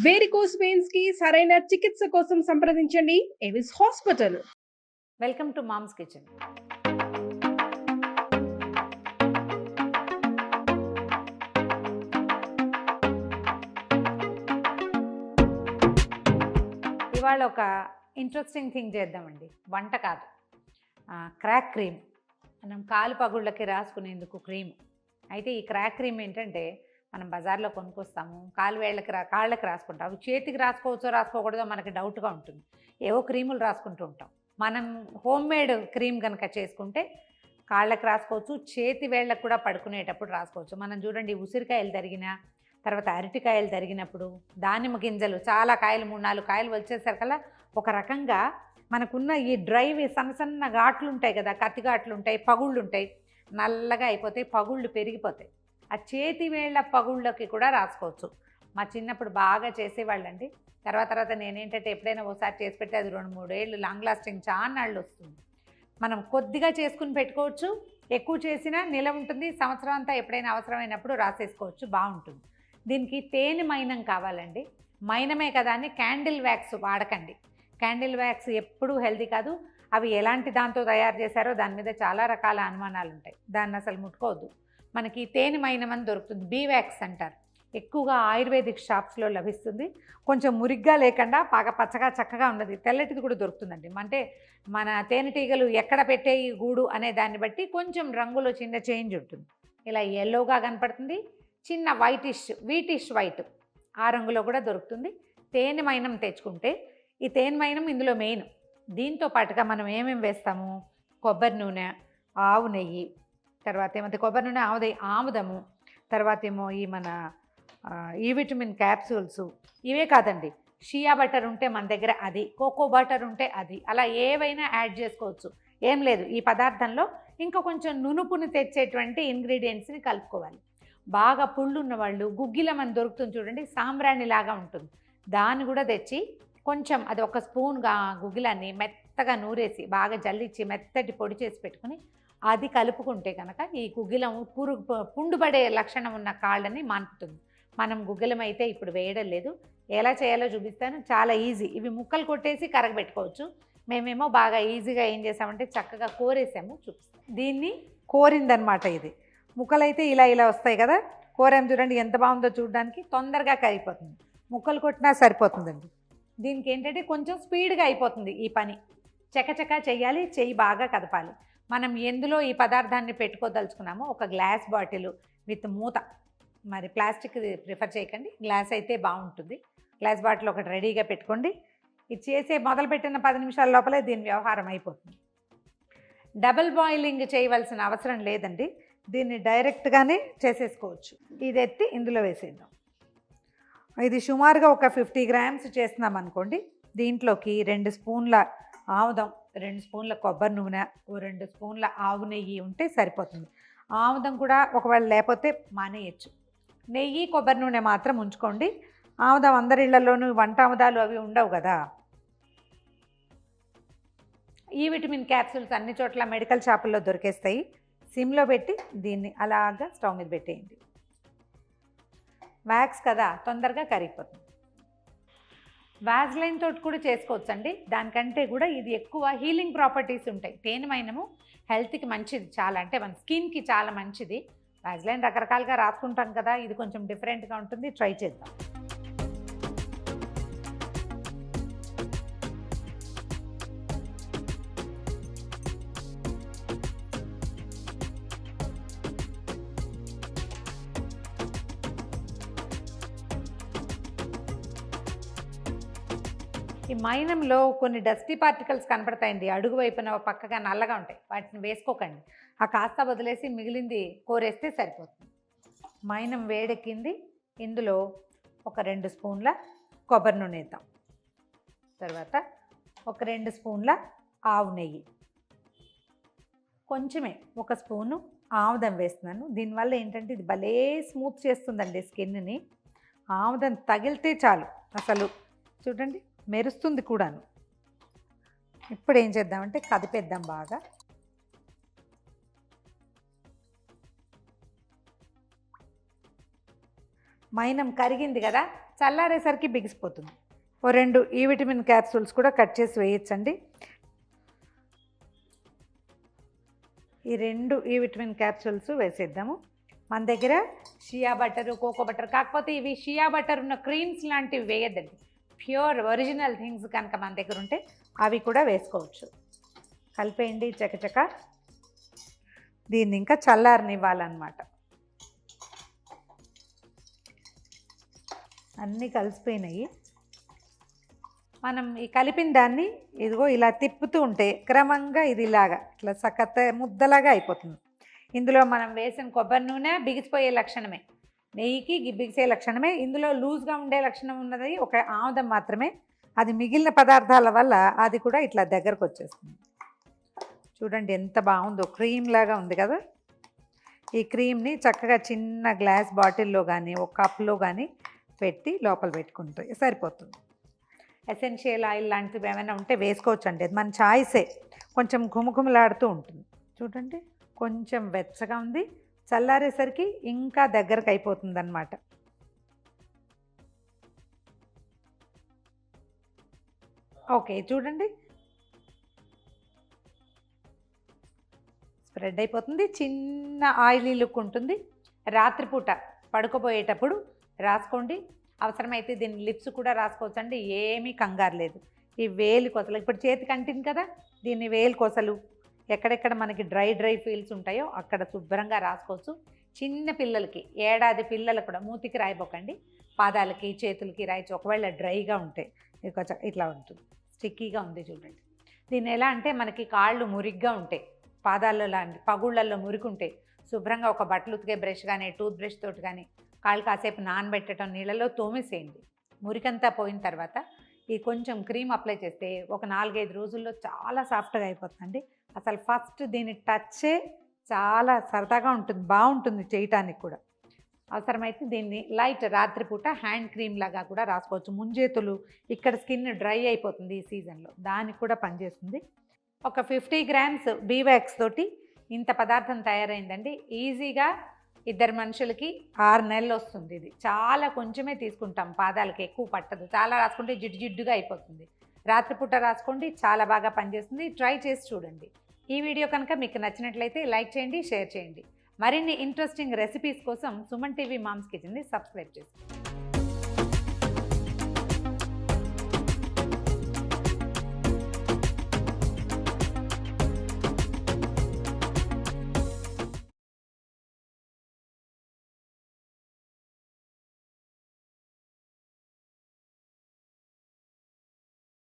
Varicose veins కి సరైన చికిత్స కోసం సంప్రదించండి Avis hospital. Welcome to mom's kitchen. ఇవాళ ఒక ఇంట్రెస్టింగ్ థింగ్ చేద్దామండి. వంట కాదు, క్రాక్ క్రీమ్. మనం కాలు పగుళ్ళకి రాసుకునేందుకు క్రీమ్. అయితే ఈ క్రాక్ క్రీమ్ ఏంటంటే మనం బజార్లో కొనుక్కొస్తాము, కాళ్ళకి రాసుకుంటాం. అవి చేతికి రాసుకోవచ్చో రాసుకోకూడదో మనకి డౌట్గా ఉంటుంది. ఏవో క్రీములు రాసుకుంటూ ఉంటాం. మనం హోమ్ మేడ్ క్రీమ్ కనుక చేసుకుంటే కాళ్ళకి రాసుకోవచ్చు, చేతి వేళ్ళకు కూడా పడుకునేటప్పుడు రాసుకోవచ్చు. మనం చూడండి, ఉసిరికాయలు తరిగిన తర్వాత అరటికాయలు తరిగినప్పుడు దానిమ్మ గింజలు చాలా కాయలు 3-4 కాయలు వచ్చేసరికల్లా ఒక రకంగా మనకున్న ఈ డ్రైవి సన్న ఘాట్లు ఉంటాయి కదా, కత్తి ఘాట్లు ఉంటాయి, పగుళ్ళు ఉంటాయి, నల్లగా అయిపోతాయి, పగుళ్ళు పెరిగిపోతాయి. ఆ చేతి వేళ్ళ పగుళ్ళకి కూడా రాసుకోవచ్చు. మా చిన్నప్పుడు బాగా చేసేవాళ్ళండి. తర్వాత నేనేంటంటే ఎప్పుడైనా ఒకసారి చేసి పెడితే అది 2-3 ఏళ్ళు లాంగ్ లాస్టింగ్ చాన్నాళ్ళు వస్తుంది. మనం కొద్దిగా చేసుకుని పెట్టుకోవచ్చు, ఎక్కువ చేసినా నిలవ ఉంటుంది. సంవత్సరం అంతా ఎప్పుడైనా అవసరమైనప్పుడు రాసేసుకోవచ్చు, బాగుంటుంది. దీనికి తేనె మైనం కావాలండి. మైనమే కదా అని క్యాండిల్ వ్యాక్స్ వాడకండి. క్యాండిల్ వ్యాక్స్ ఎప్పుడూ హెల్తీ కాదు. అవి ఎలాంటి దాంతో తయారు చేశారో దాని మీద చాలా రకాల అనుమానాలు ఉంటాయి. దాన్ని అసలు ముట్టుకోవద్దు. మనకి తేనె మైనం అని దొరుకుతుంది, బీ వ్యాక్స్ అంటారు. ఎక్కువగా ఆయుర్వేదిక్ షాప్స్లో లభిస్తుంది. కొంచెం మురిగ్గా లేకుండా బాగా పచ్చగా చక్కగా ఉన్నది, తెల్లటిది కూడా దొరుకుతుందండి. అంటే మన తేనెటీగలు ఎక్కడ పెట్టే ఈ గూడు అనే దాన్ని బట్టి కొంచెం రంగులో చిన్న చేంజ్ ఉంటుంది. ఇలా ఎల్లోగా కనపడుతుంది, చిన్న వీటిష్ వైట్ ఆ రంగులో కూడా దొరుకుతుంది. తేనె మైనం తెచ్చుకుంటే ఈ తేనె మైనం ఇందులో మెయిన్. దీంతో పాటుగా మనం ఏమేమి వేస్తాము, కొబ్బరి నూనె, ఆవు నెయ్యి, తర్వాత ఏమైతే కొబ్బరి నూనె, ఆముదము, తర్వాత ఏమో ఈ మన ఈ విటమిన్ క్యాప్సూల్స్. ఇవే కాదండి, షియా బటర్ ఉంటే మన దగ్గర అది, కోకో బటర్ ఉంటే అది, అలా ఏవైనా యాడ్ చేసుకోవచ్చు. ఏం లేదు, ఈ పదార్థంలో ఇంకా కొంచెం నునుపుని తెచ్చేటువంటి ఇంగ్రీడియంట్స్ని కలుపుకోవాలి. బాగా పుళ్ళు ఉన్నవాళ్ళు గుగ్గిలం అని దొరుకుతుంది చూడండి, సాంబ్రాణి లాగా ఉంటుంది, దాన్ని కూడా తెచ్చి కొంచెం అది 1 స్పూన్గా గుగ్గిలాన్ని మెత్తగా నూరేసి బాగా జల్లించి మెత్తటి పొడి చేసి పెట్టుకుని అది కలుపుకుంటే కనుక ఈ గుగ్గిలం పుండుపడే లక్షణం ఉన్న కాళ్ళని మాన్పుతుంది. మనం గుగ్గిలం అయితే ఇప్పుడు వేయడం లేదు, ఎలా చేయాలో చూపిస్తాను. చాలా ఈజీ. ఇవి ముక్కలు కొట్టేసి కరగబెట్టుకోవచ్చు. మేమేమో బాగా ఈజీగా ఏం చేసామంటే చక్కగా కోరేసాము, చూపిస్తాం. దీన్ని కోరిందనమాట. ఇది ముక్కలైతే ఇలా వస్తాయి కదా, కోరేం చూడండి ఎంత బాగుందో చూడడానికి. తొందరగా కరిగిపోతుంది, ముక్కలు కొట్టినా సరిపోతుందండి. దీనికి ఏంటంటే కొంచెం స్పీడ్గా అయిపోతుంది ఈ పని. చకచకా చెయ్యాలి, చెయ్యి బాగా కదపాలి. మనం ఎందులో ఈ పదార్థాన్ని పెట్టుకోదలుచుకున్నామో ఒక గ్లాస్ బాటిల్ విత్ మూత, మరి ప్లాస్టిక్ ప్రిఫర్ చేయకండి, గ్లాస్ అయితే బాగుంటుంది. గ్లాస్ బాటిల్ ఒకటి రెడీగా పెట్టుకోండి. ఇది చేసే మొదలుపెట్టిన 10 నిమిషాల లోపలే దీని వ్యవహారం అయిపోతుంది. డబుల్ బాయిలింగ్ చేయవలసిన అవసరం లేదండి, దీన్ని డైరెక్ట్గానే చేసేసుకోవచ్చు. ఇది ఎత్తి ఇందులో వేసేద్దాం. ఇది సుమారుగా ఒక 50 గ్రామ్స్ చేస్తున్నాం అనుకోండి. దీంట్లోకి 2 స్పూన్ల ఆముదం, 2 స్పూన్ల కొబ్బరి నూనె, 2 స్పూన్ల ఆవు నెయ్యి ఉంటే సరిపోతుంది. ఆముదం కూడా ఒకవేళ లేకపోతే మానేయచ్చు. నెయ్యి కొబ్బరి నూనె మాత్రం ఉంచుకోండి. ఆముదం అందరి ఇళ్లలోనూ వంట ఆముదాలు అవి ఉండవు కదా. ఈ విటమిన్ క్యాప్సూల్స్ అన్ని చోట్ల మెడికల్ షాపుల్లో దొరికేస్తాయి. సిమ్లో పెట్టి దీన్ని అలాగా స్టవ్ మీద పెట్టేయండి. వ్యాక్స్ కదా, తొందరగా కరిగిపోతుంది. వ్యాజ్లైన్ తోటి కూడా చేసుకోవచ్చండి. దానికంటే కూడా ఇది ఎక్కువ హీలింగ్ ప్రాపర్టీస్ ఉంటాయి. తేనె మైనము హెల్త్కి మంచిది చాలా, అంటే మన స్కిన్కి చాలా మంచిది. వ్యాజ్లైన్ రకరకాలుగా రాసుకుంటాం కదా, ఇది కొంచెం డిఫరెంట్గా ఉంటుంది, ట్రై చేద్దాం. ఈ మైనంలో కొన్ని డస్టీ పార్టికల్స్ కనపడతాయండి, అడుగు వైపున పక్కగా నల్లగా ఉంటాయి. వాటిని వేసుకోకండి, ఆ కాస్త వదిలేసి మిగిలింది కోరేస్తే సరిపోతుంది. మైనం వేడెక్కింది. ఇందులో ఒక 2 స్పూన్ల కొబ్బరి నూనె వేద్దాం. తర్వాత ఒక 2 స్పూన్ల ఆవు నెయ్యి, కొంచెమే 1 స్పూను ఆముదం వేస్తున్నాను. దీనివల్ల ఏంటంటే ఇది భలే స్మూత్ చేస్తుందండి స్కిన్ని. ఆముదం తగిలితే చాలు అసలు చూడండి మెరుస్తుంది కూడాను. ఇప్పుడు ఏం చేద్దామంటే కదిపేద్దాం బాగా. మైనం కరిగింది కదా, చల్లారేసరికి బిగిసిపోతుంది. ఓ 2 ఈ విటమిన్ క్యాప్సూల్స్ కూడా కట్ చేసి వేయచ్చండి. ఈ 2 ఈ విటమిన్ క్యాప్సూల్స్ వేసేద్దాము. మన దగ్గర షియా బటరు, కోకో బటర్, కాకపోతే ఇవి షియా బటర్ ఉన్న క్రీమ్స్ లాంటివి వేయద్దండి. ప్యూర్ ఒరిజినల్ థింగ్స్ కనుక మన దగ్గర ఉంటే అవి కూడా వేసుకోవచ్చు. కలిపేయండి చకచక. దీన్ని ఇంకా చల్లారనివ్వాలన్నమాట. అన్నీ కలిసిపోయినాయి. మనం ఈ కలిపిన దాన్ని ఇదిగో ఇలా తిప్పుతూ ఉంటే క్రమంగా ఇది ఇలాగా ఇట్లా సకత ముద్దలాగా అయిపోతుంది. ఇందులో మనం వేసిన కొబ్బరి నూనె బిగిసిపోయే లక్షణమే, నెయ్యికి బిగిసే లక్షణమే. ఇందులో లూజ్గా ఉండే లక్షణం ఉన్నది ఒక ఆముదం మాత్రమే. అది మిగిలిన పదార్థాల వల్ల అది కూడా ఇట్లా దగ్గరకు వచ్చేస్తుంది. చూడండి ఎంత బాగుందో, క్రీమ్ లాగా ఉంది కదా. ఈ క్రీమ్ని చక్కగా చిన్న గ్లాస్ బాటిల్లో కానీ ఒక కప్లో కానీ పెట్టి లోపల పెట్టుకుంటే సరిపోతుంది. ఎసెన్షియల్ ఆయిల్ లాంటివి ఏమైనా ఉంటే వేసుకోవచ్చు అండి, అది మన చాయిసే. కొంచెం ఘుమఘుమలాడుతూ ఉంటుంది. చూడండి కొంచెం వెచ్చగా ఉంది, చల్లారేసరికి ఇంకా దగ్గరకు అయిపోతుంది అన్నమాట. ఓకే చూడండి స్ప్రెడ్ అయిపోతుంది. చిన్న ఆయిలీ లుక్ ఉంటుంది. రాత్రిపూట పడుకోబోయేటప్పుడు రాసుకోండి. అవసరమైతే దీని లిప్స్ కూడా రాసుకోవచ్చు అండి, ఏమీ కంగారు లేదు. ఈ వేలు కొసలు ఇప్పుడు చేతికి అంటింది కదా, దీన్ని వేలు కొసలు ఎక్కడెక్కడ మనకి డ్రై ఫీల్స్ ఉంటాయో అక్కడ శుభ్రంగా రాసుకోవచ్చు. చిన్న పిల్లలకి, ఏడాది పిల్లలు కూడా మూతికి రాయిపోకండి, పాదాలకి చేతులకి రాయచ్చు. ఒకవేళ డ్రైగా ఉంటే ఇట్లా ఉంటుంది, స్టిక్కీగా ఉంది చూడండి. దీన్ని ఎలా అంటే మనకి కాళ్ళు మురిగ్గా ఉంటాయి, పాదాల్లో లాంటి పగుళ్ళల్లో మురికి ఉంటాయి, శుభ్రంగా ఒక బట్టలు ఉతికే బ్రష్ కానీ టూత్ బ్రష్ తోటి కానీ కాళ్ళు కాసేపు నానబెట్టడం, నీళ్ళలో తోమేసేయండి. మురికంతా పోయిన తర్వాత ఈ కొంచెం క్రీమ్ అప్లై చేస్తే ఒక 4-5 రోజుల్లో చాలా సాఫ్ట్గా అయిపోతుందండి. అసలు ఫస్ట్ దీని టచ్చే చాలా సరదాగా ఉంటుంది, బాగుంటుంది చేయటానికి కూడా. అవసరమైతే దీన్ని లైట్ రాత్రిపూట హ్యాండ్ క్రీమ్ లాగా కూడా రాసుకోవచ్చు. ముంజేతులు ఇక్కడ స్కిన్ డ్రై అయిపోతుంది ఈ సీజన్లో, దానికి కూడా పనిచేస్తుంది. ఒక 50 గ్రామ్స్ బీవాక్స్ తోటి ఇంత పదార్థం తయారైందండి. ఈజీగా 2 మనుషులకి 6 నెలలు వస్తుంది. ఇది చాలా కొంచెమే తీసుకుంటాం, పాదాలకి ఎక్కువ పట్టదు. చాలా రాసుకుంటే జిడ్డుగా అయిపోతుంది. రాత్రిపూట రాసుకోండి, చాలా బాగా పనిచేస్తుంది. ట్రై చేసి చూడండి. ఈ వీడియో కనుక మీకు నచ్చినట్లయితే లైక్ చేయండి, షేర్ చేయండి. మరిన్ని ఇంట్రెస్టింగ్ రెసిపీస్ కోసం సుమన్ టీవీ మామ్స్ కిచెన్ని సబ్స్క్రైబ్ చేసుకోండి.